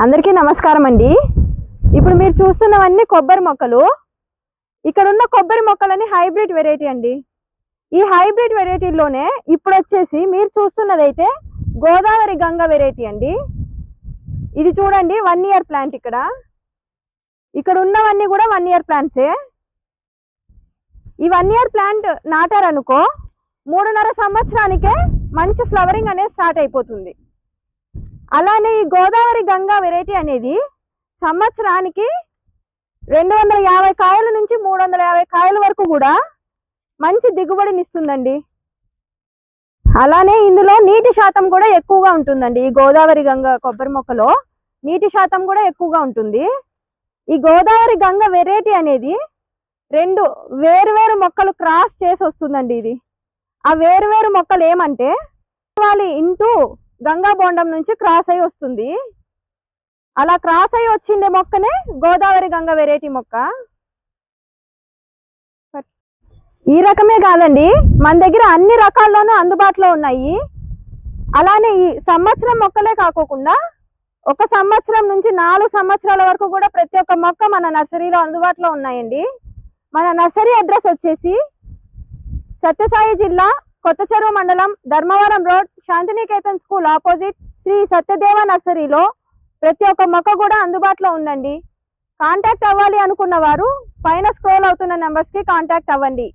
అందరికీ నమస్కారం అండి. ఇప్పుడు మీరు చూస్తున్నవన్నీ కొబ్బరి మొక్కలు. ఇక్కడ ఉన్న కొబ్బరి మొక్కలని హైబ్రిడ్ వెరైటీ అండి. ఈ హైబ్రిడ్ వెరైటీలోనే ఇప్పుడు వచ్చేసి మీరు చూస్తున్నదైతే గోదావరి గంగ వెరైటీ అండి. ఇది చూడండి 1 ఇయర్ ప్లాంట్. ఇక్కడ ఉన్నవన్నీ కూడా 1 ఇయర్ ప్లాంట్సే. ఈ 1 ఇయర్ ప్లాంట్ నాటారనుకో 3.5 సంవత్సరానికే మంచి ఫ్లవరింగ్ అనేది స్టార్ట్ అయిపోతుంది. అలానే ఈ గోదావరి గంగా వెరైటీ అనేది సంవత్సరానికి 250 కాయల నుంచి 350 కాయల వరకు కూడా మంచి దిగుబడిని ఇస్తుందండి. అలానే ఇందులో నీటి శాతం కూడా ఎక్కువగా ఉంటుందండి. ఈ గోదావరి గంగ కొబ్బరి మొక్కలో నీటి శాతం కూడా ఎక్కువగా ఉంటుంది. ఈ గోదావరి గంగ వెరైటీ అనేది 2 వేరు మొక్కలు క్రాస్ చేసి వస్తుందండి. ఇది ఆ వేరు మొక్కలు ఏమంటే ఇంటూ గంగా బోండం నుంచి క్రాస్ అయి వస్తుంది. అలా క్రాస్ అయి వచ్చిండే మొక్కనే గోదావరి గంగ వెరైటీ మొక్క. ఈ రకమే కాదండి, మన దగ్గర అన్ని రకాల్లోనూ అందుబాటులో ఉన్నాయి. అలానే ఈ సంవత్సరం మొక్కలే కాకోకుండా 1 సంవత్సరం నుంచి 4 సంవత్సరాల వరకు కూడా ప్రతి ఒక్క మొక్క మన నర్సరీలో అందుబాటులో ఉన్నాయండి. మన నర్సరీ అడ్రస్ వచ్చేసి సత్యసాయి జిల్లా కొత్త చెరువు మండలం Dharmavaram road Shantiniketan school opposite Shri Satyadeva నర్సరీలో ప్రతి ఒక్క మొక్క కూడా అందుబాటులో ఉందండి. కాంటాక్ట్ అవ్వాలి అనుకున్న వారు పైన స్క్రోల్ అవుతున్న నెంబర్స్కి కాంటాక్ట్ అవ్వండి.